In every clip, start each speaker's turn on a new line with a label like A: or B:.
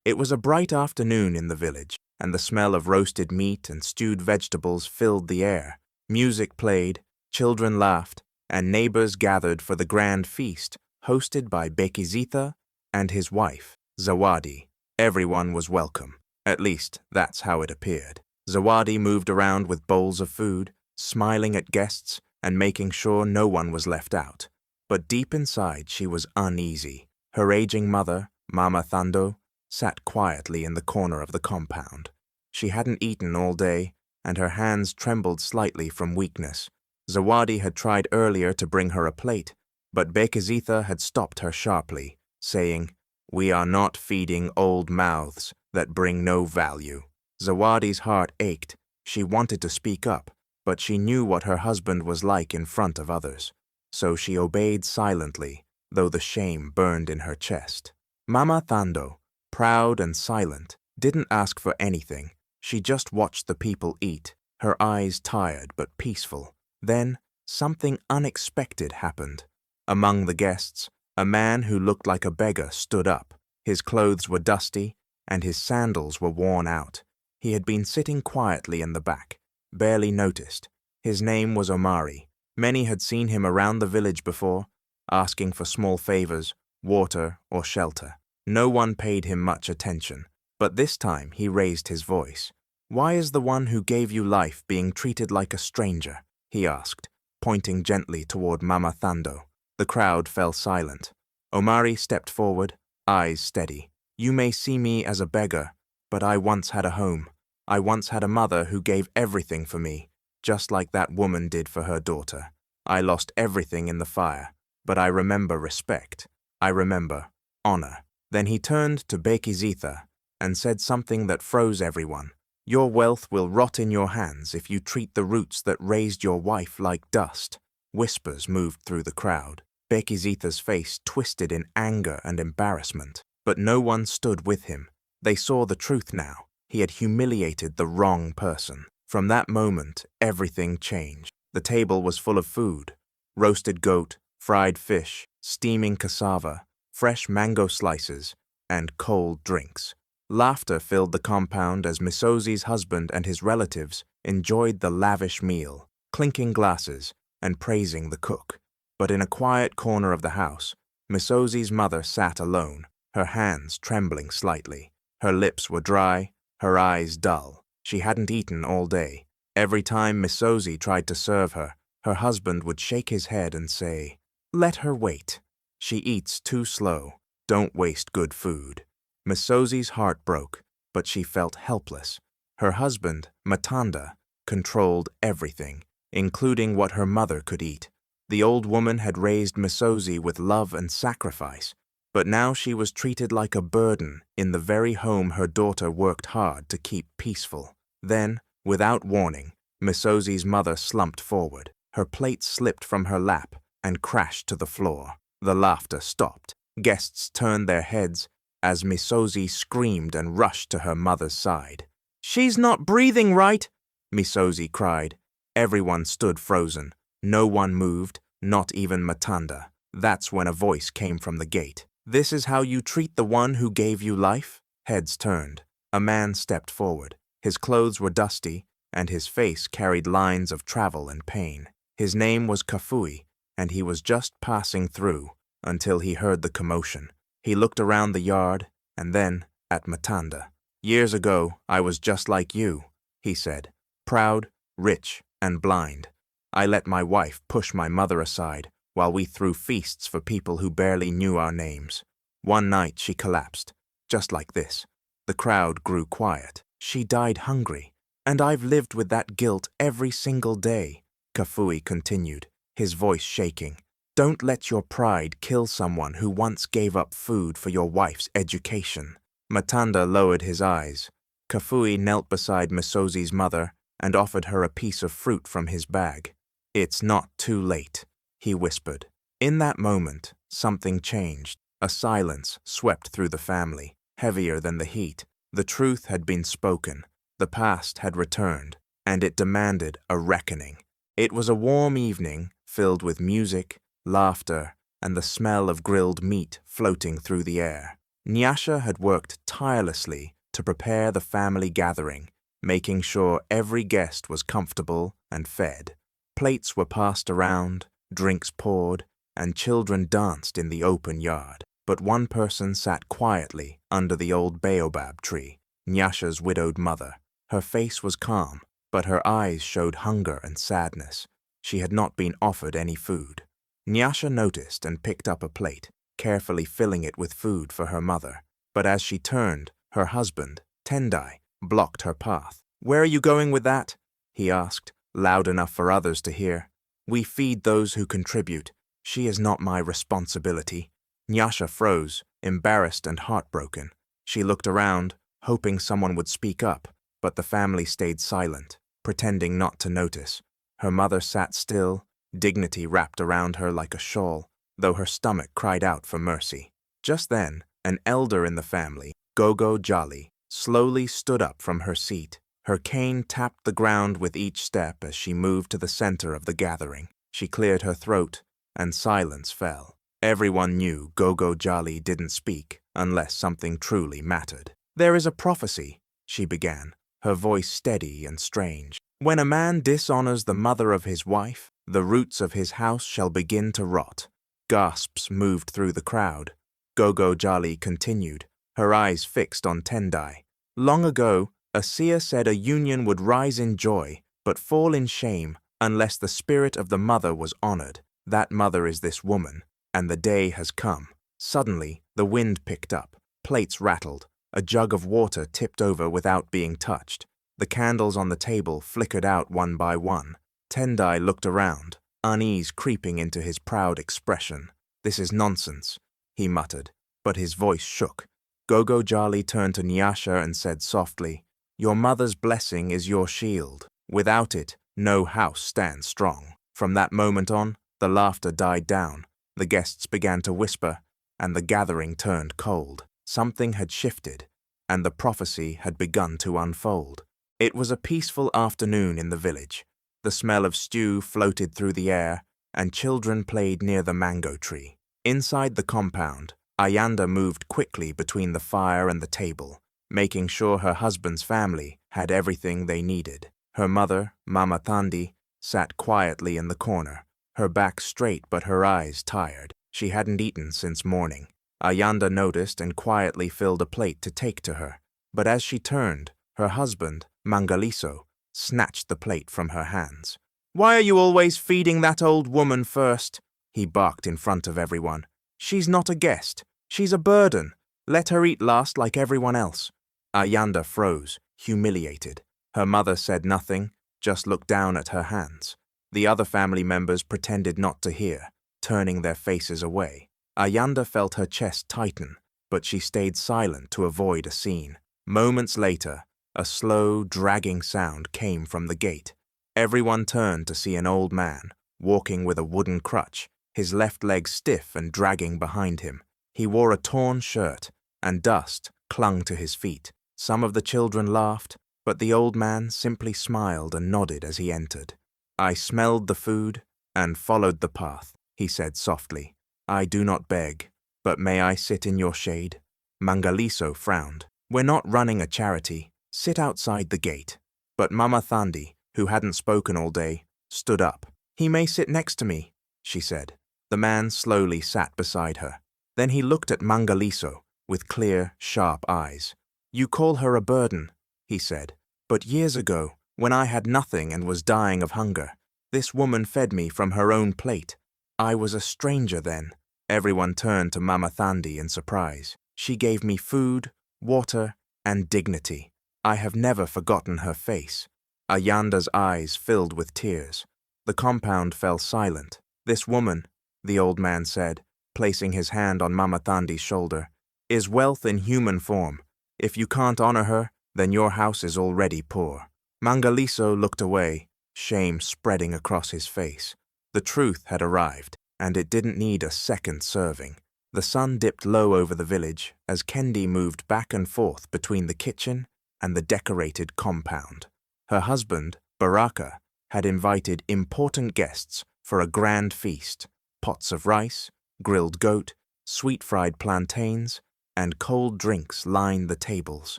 A: It was a bright afternoon in the village, and the smell of roasted meat and stewed vegetables filled the air. Music played, children laughed, and neighbors gathered for the grand feast hosted by Bekizitha and his wife, Zawadi. Everyone was welcome. At least, that's how it appeared. Zawadi moved around with bowls of food, smiling at guests and making sure no one was left out. But deep inside, she was uneasy. Her aging mother, Mama Thando, sat quietly in the corner of the compound. She hadn't eaten all day, and her hands trembled slightly from weakness. Zawadi had tried earlier to bring her a plate, but Bekizitha had stopped her sharply, saying, "We are not feeding old mouths that bring no value." Zawadi's heart ached. She wanted to speak up, but she knew what her husband was like in front of others. So she obeyed silently, though the shame burned in her chest. Mama Thando, proud and silent, didn't ask for anything. She just watched the people eat, her eyes tired but peaceful. Then, something unexpected happened. Among the guests, a man who looked like a beggar stood up. His clothes were dusty, and his sandals were worn out. He had been sitting quietly in the back, barely noticed. His name was Omari. Many had seen him around the village before, asking for small favors, water or shelter. No one paid him much attention, but this time he raised his voice. "Why is the one who gave you life being treated like a stranger?" he asked, pointing gently toward Mama Thando. The crowd fell silent. Omari stepped forward, eyes steady. "You may see me as a beggar, but I once had a home. I once had a mother who gave everything for me, just like that woman did for her daughter. I lost everything in the fire, but I remember respect. I remember honor." Then he turned to Bekizitha and said something that froze everyone. "Your wealth will rot in your hands if you treat the roots that raised your wife like dust." Whispers moved through the crowd. Bekizitha's face twisted in anger and embarrassment, but no one stood with him. They saw the truth now. He had humiliated the wrong person. From that moment, everything changed. The table was full of food: roasted goat, fried fish, steaming cassava, fresh mango slices, and cold drinks. Laughter filled the compound as Ngozi's husband and his relatives enjoyed the lavish meal, clinking glasses and praising the cook. But in a quiet corner of the house, Ngozi's mother sat alone, her hands trembling slightly. Her lips were dry, her eyes dull. She hadn't eaten all day. Every time Ngozi tried to serve her, her husband would shake his head and say, "Let her wait. She eats too slow. Don't waste good food." Ngozi's heart broke, but she felt helpless. Her husband, Matanda, controlled everything, including what her mother could eat. The old woman had raised Ngozi with love and sacrifice, but now she was treated like a burden in the very home her daughter worked hard to keep peaceful. Then, without warning, Ngozi's mother slumped forward. Her plate slipped from her lap and crashed to the floor. The laughter stopped. Guests turned their heads as Ngozi screamed and rushed to her mother's side. "She's not breathing right!" Ngozi cried. Everyone stood frozen. No one moved, not even Matanda. That's when a voice came from the gate. "This is how you treat the one who gave you life?" Heads turned. A man stepped forward. His clothes were dusty, and his face carried lines of travel and pain. His name was Kafui, and he was just passing through until he heard the commotion. He looked around the yard and then at Matanda. "Years ago, I was just like you," he said, "proud, rich, and blind. I let my wife push my mother aside while we threw feasts for people who barely knew our names. One night she collapsed, just like this. The crowd grew quiet. She died hungry, and I've lived with that guilt every single day," Kafui continued, his voice shaking. "Don't let your pride kill someone who once gave up food for your wife's education." Matanda lowered his eyes. Kafui knelt beside Ngozi's mother and offered her a piece of fruit from his bag. "It's not too late," he whispered. In that moment, something changed. A silence swept through the family, heavier than the heat. The truth had been spoken, the past had returned, and it demanded a reckoning. It was a warm evening, filled with music, laughter, and the smell of grilled meat floating through the air. Nyasha had worked tirelessly to prepare the family gathering, making sure every guest was comfortable and fed. Plates were passed around, drinks poured, and children danced in the open yard. But one person sat quietly under the old baobab tree, Nyasha's widowed mother. Her face was calm, but her eyes showed hunger and sadness. She had not been offered any food. Nyasha noticed and picked up a plate, carefully filling it with food for her mother. But as she turned, her husband, Tendai, blocked her path. "Where are you going with that?" he asked, loud enough for others to hear. "We feed those who contribute. She is not my responsibility." Nyasha froze, embarrassed and heartbroken. She looked around, hoping someone would speak up, but the family stayed silent, pretending not to notice. Her mother sat still, dignity wrapped around her like a shawl, though her stomach cried out for mercy. Just then, an elder in the family, Gogo Jolly, slowly stood up from her seat. Her cane tapped the ground with each step as she moved to the center of the gathering. She cleared her throat, and silence fell. Everyone knew Gogo Jolly didn't speak unless something truly mattered. "There is a prophecy," she began, her voice steady and strange. "When a man dishonors the mother of his wife, the roots of his house shall begin to rot." Gasps moved through the crowd. Gogo Jolly continued, her eyes fixed on Tendai. "Long ago, a seer said a union would rise in joy, but fall in shame unless the spirit of the mother was honored. That mother is this woman, and the day has come." Suddenly, the wind picked up, plates rattled, a jug of water tipped over without being touched. The candles on the table flickered out one by one. Tendai looked around, unease creeping into his proud expression. "This is nonsense," he muttered, but his voice shook. Gogo Jolly turned to Nyasha and said softly, "Your mother's blessing is your shield. Without it, no house stands strong." From that moment on, the laughter died down, the guests began to whisper, and the gathering turned cold. Something had shifted, and the prophecy had begun to unfold. It was a peaceful afternoon in the village. The smell of stew floated through the air, and children played near the mango tree. Inside the compound, Ayanda moved quickly between the fire and the table, making sure her husband's family had everything they needed. Her mother, Mama Thandi, sat quietly in the corner, her back straight but her eyes tired. She hadn't eaten since morning. Ayanda noticed and quietly filled a plate to take to her. But as she turned, her husband, Mangaliso, snatched the plate from her hands. "Why are you always feeding that old woman first?" he barked in front of everyone. "She's not a guest. She's a burden. Let her eat last like everyone else." Ayanda froze, humiliated. Her mother said nothing, just looked down at her hands. The other family members pretended not to hear, turning their faces away. Ayanda felt her chest tighten, but she stayed silent to avoid a scene. Moments later, a slow, dragging sound came from the gate. Everyone turned to see an old man, walking with a wooden crutch, his left leg stiff and dragging behind him. He wore a torn shirt, and dust clung to his feet. Some of the children laughed, but the old man simply smiled and nodded as he entered. "I smelled the food and followed the path," he said softly. "I do not beg, but may I sit in your shade?" Mangaliso frowned. "We're not running a charity. Sit outside the gate." But Mama Thandi, who hadn't spoken all day, stood up. "He may sit next to me," she said. The man slowly sat beside her. Then he looked at Mangaliso with clear, sharp eyes. "You call her a burden," he said. "But years ago, when I had nothing and was dying of hunger, this woman fed me from her own plate. I was a stranger then." Everyone turned to Mama Thandi in surprise. "She gave me food, water, and dignity. I have never forgotten her face." Ayanda's eyes filled with tears. The compound fell silent. "This woman," the old man said, placing his hand on Mama Thandi's shoulder, "is wealth in human form. If you can't honor her, then your house is already poor." Mangaliso looked away, shame spreading across his face. The truth had arrived, and it didn't need a second serving. The sun dipped low over the village as Kendi moved back and forth between the kitchen and the decorated compound. Her husband, Baraka, had invited important guests for a grand feast: pots of rice, grilled goat, sweet-fried plantains, and cold drinks lined the tables.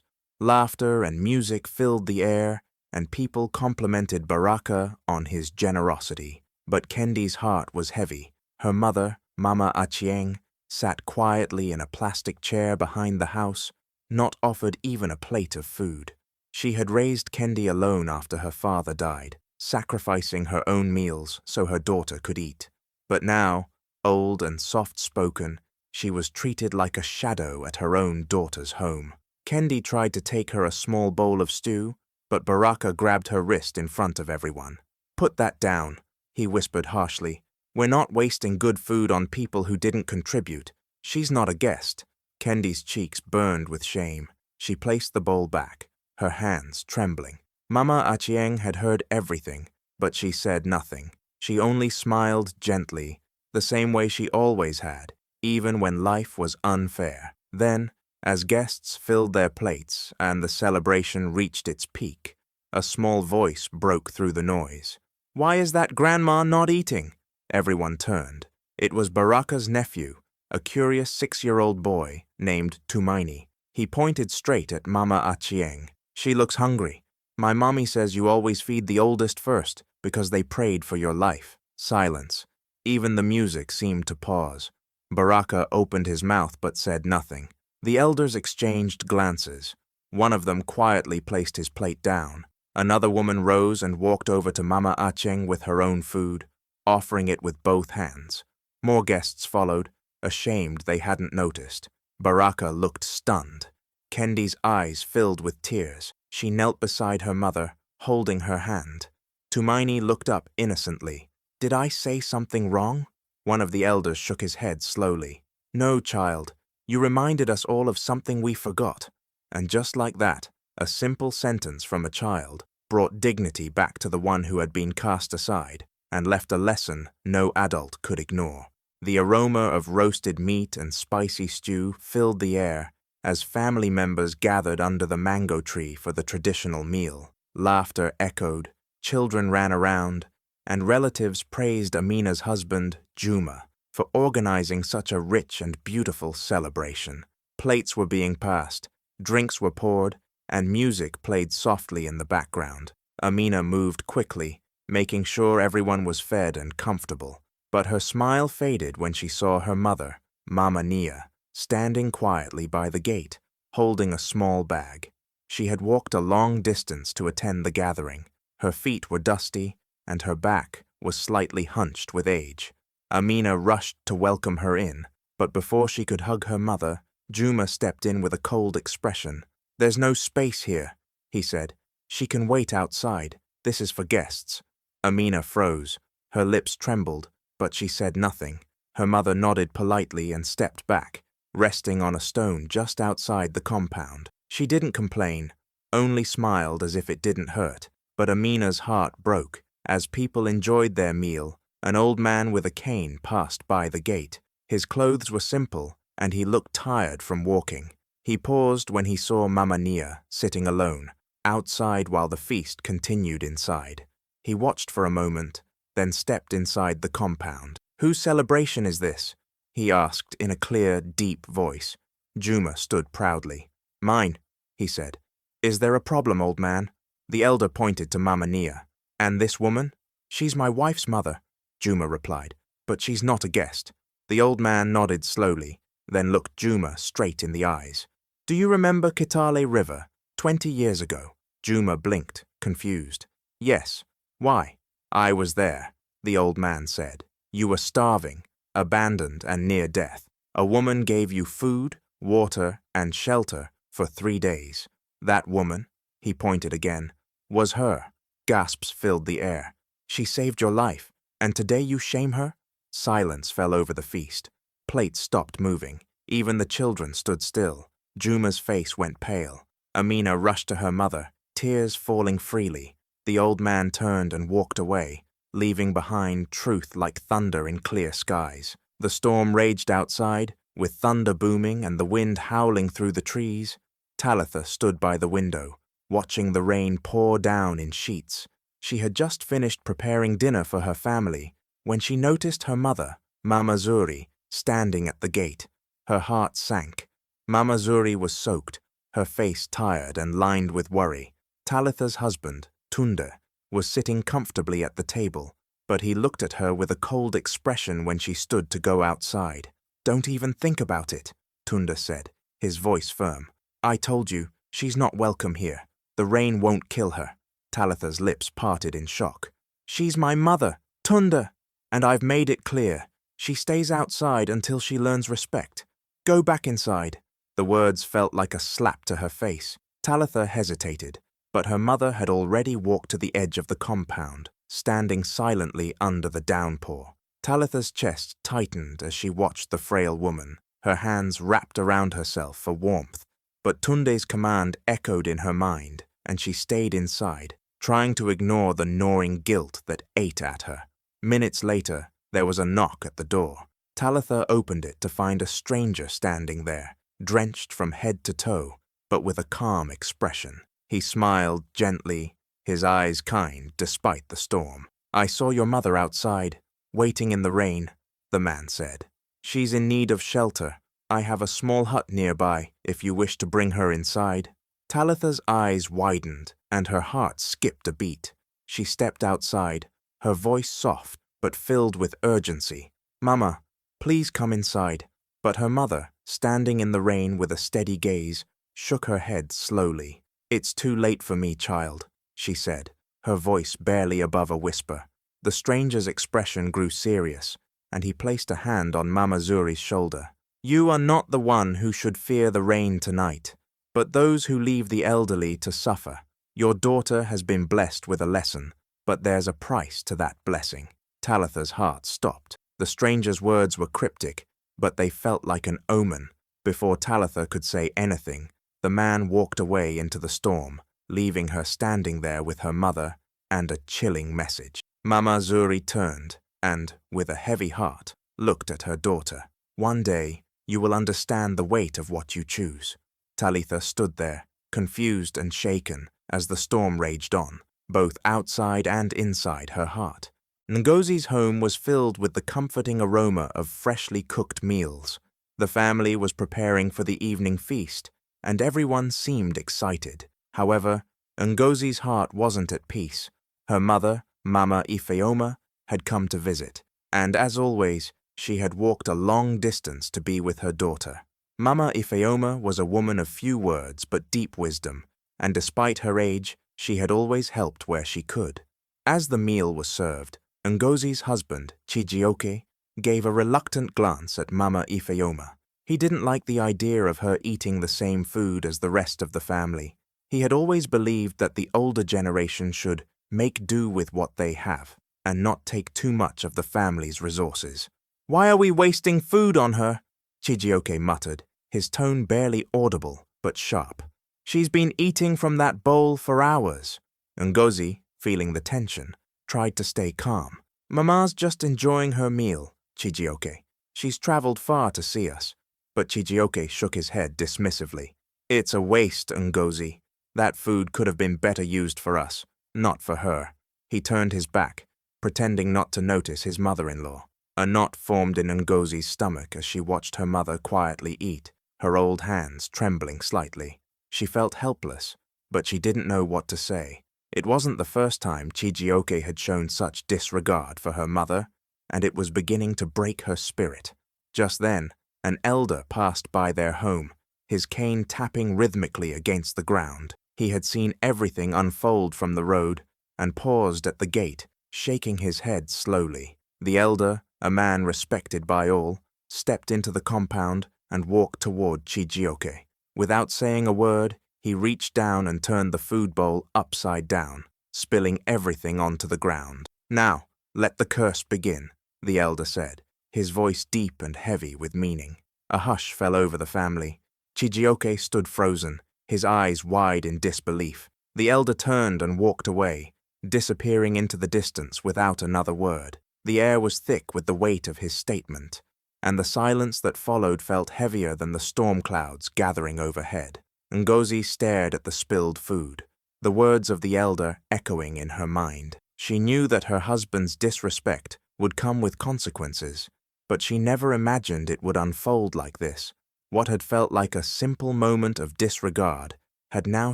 A: Laughter and music filled the air, and people complimented Baraka on his generosity. But Kendi's heart was heavy. Her mother, Mama Achieng, sat quietly in a plastic chair behind the house, not offered even a plate of food. She had raised Kendi alone after her father died, sacrificing her own meals so her daughter could eat. But now, old and soft-spoken, she was treated like a shadow at her own daughter's home. Kendi tried to take her a small bowl of stew, but Baraka grabbed her wrist in front of everyone. "Put that down," he whispered harshly. "We're not wasting good food on people who didn't contribute. She's not a guest." Kendi's cheeks burned with shame. She placed the bowl back, her hands trembling. Mama Achieng had heard everything, but she said nothing. She only smiled gently, the same way she always had, even when life was unfair. Then, as guests filled their plates and the celebration reached its peak, a small voice broke through the noise. "Why is that grandma not eating?" Everyone turned. It was Baraka's nephew, a curious 6-year-old boy named Tumaini. He pointed straight at Mama Achieng. "She looks hungry. My mommy says you always feed the oldest first because they prayed for your life." Silence. Even the music seemed to pause. Baraka opened his mouth but said nothing. The elders exchanged glances. One of them quietly placed his plate down. Another woman rose and walked over to Mama Achieng with her own food, offering it with both hands. More guests followed, ashamed they hadn't noticed. Baraka looked stunned. Kendi's eyes filled with tears. She knelt beside her mother, holding her hand. Tumaini looked up innocently. "Did I say something wrong?" One of the elders shook his head slowly. "No, child. You reminded us all of something we forgot." And just like that, a simple sentence from a child brought dignity back to the one who had been cast aside and left a lesson no adult could ignore. The aroma of roasted meat and spicy stew filled the air as family members gathered under the mango tree for the traditional meal. Laughter echoed, children ran around, and relatives praised Amina's husband, Juma, for organizing such a rich and beautiful celebration. Plates were being passed, drinks were poured, and music played softly in the background. Amina moved quickly, making sure everyone was fed and comfortable. But her smile faded when she saw her mother, Mama Nia, standing quietly by the gate, holding a small bag. She had walked a long distance to attend the gathering. Her feet were dusty, and her back was slightly hunched with age. Amina rushed to welcome her in, but before she could hug her mother, Juma stepped in with a cold expression. "There's no space here," he said. "She can wait outside. This is for guests." Amina froze. Her lips trembled, but she said nothing. Her mother nodded politely and stepped back, resting on a stone just outside the compound. She didn't complain, only smiled as if it didn't hurt. But Amina's heart broke. As people enjoyed their meal, an old man with a cane passed by the gate. His clothes were simple, and he looked tired from walking. He paused when he saw Mama Nia sitting alone, outside while the feast continued inside. He watched for a moment, then stepped inside the compound. "Whose celebration is this?" he asked in a clear, deep voice. Juma stood proudly. "Mine," he said. "Is there a problem, old man?" The elder pointed to Mama Nia. "And this woman?" "She's my wife's mother," Juma replied, "but she's not a guest." The old man nodded slowly, then looked Juma straight in the eyes. "Do you remember Kitale River, 20 years ago?" Juma blinked, confused. "Yes. Why?" "I was there," the old man said. "You were starving, abandoned and near death. A woman gave you food, water, and shelter for 3 days. That woman," he pointed again, "was her." Gasps filled the air. "She saved your life, and today you shame her?" Silence fell over the feast. Plates stopped moving. Even the children stood still. Juma's face went pale. Amina rushed to her mother, tears falling freely. The old man turned and walked away, leaving behind truth like thunder in clear skies. The storm raged outside, with thunder booming and the wind howling through the trees. Talitha stood by the window, watching the rain pour down in sheets. She had just finished preparing dinner for her family when she noticed her mother, Mama Zuri, standing at the gate. Her heart sank. Mama Zuri was soaked, her face tired and lined with worry. Talitha's husband, Tunde, was sitting comfortably at the table, but he looked at her with a cold expression when she stood to go outside. "Don't even think about it," Tunde said, his voice firm. "I told you, she's not welcome here. The rain won't kill her." Talitha's lips parted in shock. "She's my mother, Tunde, and I've made it clear. She stays outside until she learns respect. Go back inside." The words felt like a slap to her face. Talitha hesitated, but her mother had already walked to the edge of the compound, standing silently under the downpour. Talitha's chest tightened as she watched the frail woman, her hands wrapped around herself for warmth. But Tunde's command echoed in her mind, and she stayed inside, trying to ignore the gnawing guilt that ate at her. Minutes later, there was a knock at the door. Talitha opened it to find a stranger standing there, drenched from head to toe, but with a calm expression. He smiled gently, his eyes kind despite the storm. "I saw your mother outside, waiting in the rain," the man said. "She's in need of shelter. I have a small hut nearby if you wish to bring her inside." Talitha's eyes widened and her heart skipped a beat. She stepped outside, her voice soft but filled with urgency. "Mama, please come inside." But her mother, standing in the rain with a steady gaze, shook her head slowly. "It's too late for me, child," she said, her voice barely above a whisper. The stranger's expression grew serious, and he placed a hand on Mama Zuri's shoulder. "You are not the one who should fear the rain tonight, but those who leave the elderly to suffer. Your daughter has been blessed with a lesson, but there's a price to that blessing." Talitha's heart stopped. The stranger's words were cryptic, but they felt like an omen. Before Talitha could say anything, the man walked away into the storm, leaving her standing there with her mother and a chilling message. Mama Zuri turned and, with a heavy heart, looked at her daughter. "One day, you will understand the weight of what you choose." Talitha stood there, confused and shaken, as the storm raged on, both outside and inside her heart. Ngozi's home was filled with the comforting aroma of freshly cooked meals. The family was preparing for the evening feast, and everyone seemed excited. However, Ngozi's heart wasn't at peace. Her mother, Mama Ifeoma, had come to visit, and as always, she had walked a long distance to be with her daughter. Mama Ifeoma was a woman of few words but deep wisdom, and despite her age, she had always helped where she could. As the meal was served, Ngozi's husband, Chijioke, gave a reluctant glance at Mama Ifeoma. He didn't like the idea of her eating the same food as the rest of the family. He had always believed that the older generation should make do with what they have, and not take too much of the family's resources. "Why are we wasting food on her?" Chijioke muttered, his tone barely audible but sharp. "She's been eating from that bowl for hours." Ngozi, feeling the tension, tried to stay calm. "Mama's just enjoying her meal, Chijioke. She's traveled far to see us." But Chijioke shook his head dismissively. "It's a waste, Ngozi. That food could have been better used for us, not for her." He turned his back, pretending not to notice his mother-in-law. A knot formed in Ngozi's stomach as she watched her mother quietly eat, her old hands trembling slightly. She felt helpless, but she didn't know what to say. It wasn't the first time Chijioke had shown such disregard for her mother, and it was beginning to break her spirit. Just then, an elder passed by their home, his cane tapping rhythmically against the ground. He had seen everything unfold from the road and paused at the gate, shaking his head slowly. The elder, a man respected by all, stepped into the compound and walked toward Chijioke. Without saying a word, he reached down and turned the food bowl upside down, spilling everything onto the ground. "Now, let the curse begin," the elder said, his voice deep and heavy with meaning. A hush fell over the family. Chijioke stood frozen, his eyes wide in disbelief. The elder turned and walked away, disappearing into the distance without another word. The air was thick with the weight of his statement, and the silence that followed felt heavier than the storm clouds gathering overhead. Ngozi stared at the spilled food, the words of the elder echoing in her mind. She knew that her husband's disrespect would come with consequences, but she never imagined it would unfold like this. What had felt like a simple moment of disregard had now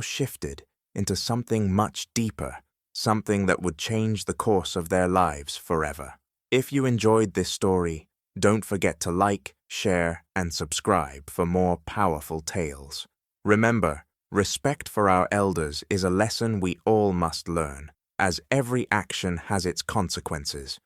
A: shifted into something much deeper, something that would change the course of their lives forever. If you enjoyed this story, don't forget to like, share, and subscribe for more powerful tales. Remember, respect for our elders is a lesson we all must learn, as every action has its consequences.